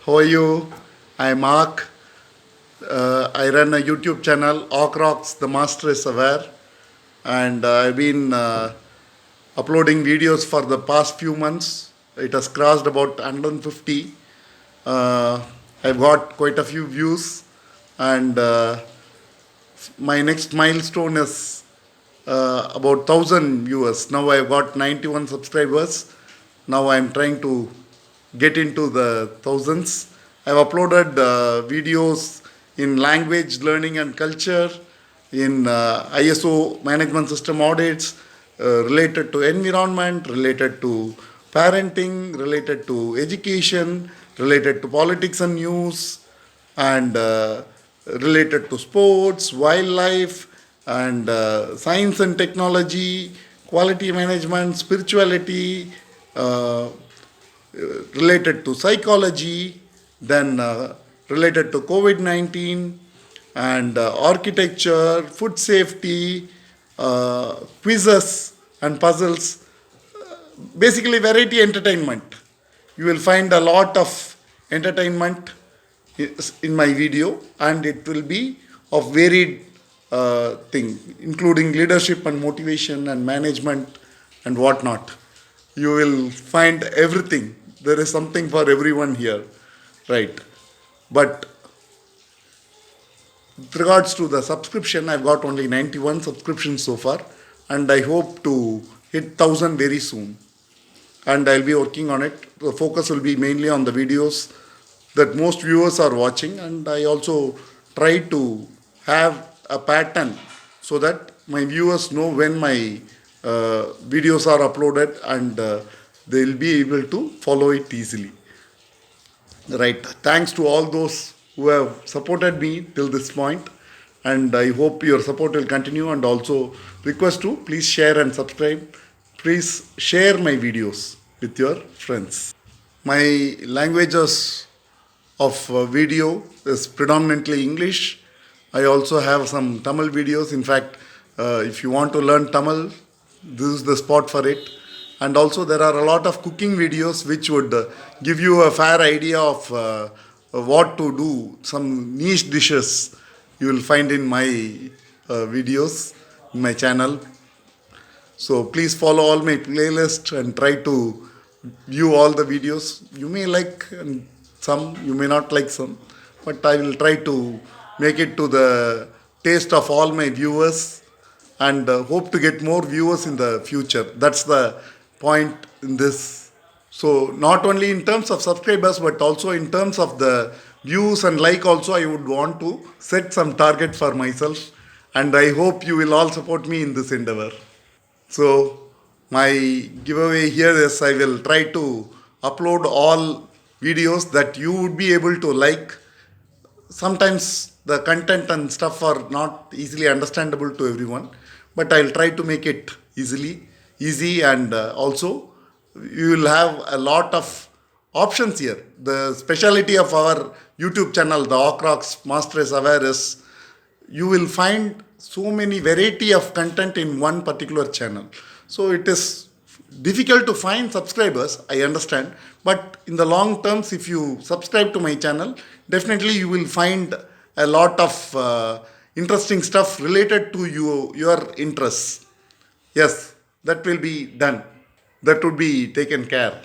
How are you? I'm Mark. I run a YouTube channel, Awk Rocks, The Master is Aware, and I've been uploading videos for the past few months. It has crossed about 150. Uh, I've got quite a few views, and my next milestone is about 1,000 viewers. Now I've got 91 subscribers. Now I'm trying to get into the thousands. I've uploaded videos in language learning and culture, in ISO management system audits, related to environment, related to parenting, related to education, related to politics and news, and related to sports, wildlife, and science and technology, quality management, spirituality, uh, related to psychology, then related to COVID 19, and architecture, food safety, quizzes and puzzles, basically variety entertainment. You will find a lot of entertainment in my video, and it will be of varied thing, including leadership and motivation and management and whatnot. You will find everything. There is something for everyone here, right? But with regards to the subscription, I've got only 91 subscriptions so far, and I hope to hit 1,000 very soon. And I'll be working on it. The focus will be mainly on the videos that most viewers are watching, and I also try to have a pattern so that my viewers know when my videos are uploaded, and they'll be able to follow it easily. Right. Thanks to all those who have supported me till this point, and I hope your support will continue. And also request to please share and subscribe. Please share my videos with your friends. My languages of video is predominantly English. I also have some Tamil videos. In fact, if you want to learn Tamil, this is the spot for it. And also, there are a lot of cooking videos which would give you a fair idea of what to do. Some niche dishes you will find in my videos, in my channel. So please follow all my playlist and try to view all the videos. You may like some, you may not like some, but I will try to make it to the taste of all my viewers, and hope to get more viewers in the future. That's the point in this. So not only in terms of subscribers, but also in terms of the views and like also, I would want to set some target for myself, and I hope you will all support me in this endeavor. So my giveaway here is I will try to upload all videos that you would be able to like. Sometimes the content and stuff are not easily understandable to everyone, but I'll try to make it easy, and also you will have a lot of options here. The speciality of our YouTube channel, the Okrox Master is Aware, is you will find so many variety of content in one particular channel. So it is difficult to find subscribers, I understand, but in the long terms, if you subscribe to my channel, definitely you will find a lot of interesting stuff related to your interests. Yes, that will be done. That would be taken care.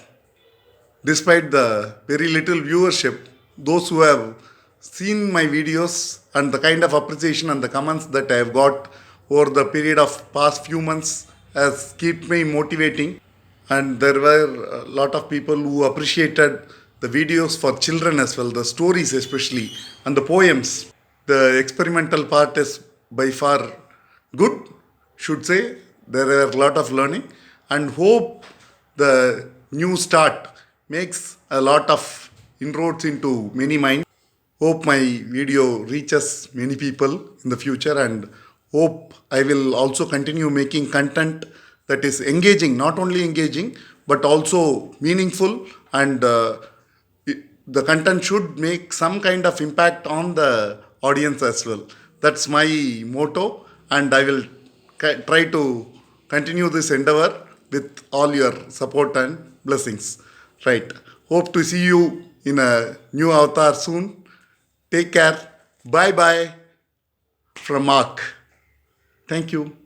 Despite the very little viewership, those who have seen my videos and the kind of appreciation and the comments that I have got over the period of past few months has kept me motivating. And there were a lot of people who appreciated the videos for children as well, the stories especially, and the poems. The experimental part is by far good, should say. There are a lot of learning, and hope the new start makes a lot of inroads into many minds. Hope my video reaches many people in the future, and hope I will also continue making content that is engaging, not only engaging, but also meaningful, and the content should make some kind of impact on the audience as well. That's my motto, and I will try to continue this endeavor with all your support and blessings. Right. Hope to see you in a new avatar soon. Take care. Bye bye from Mark. Thank you.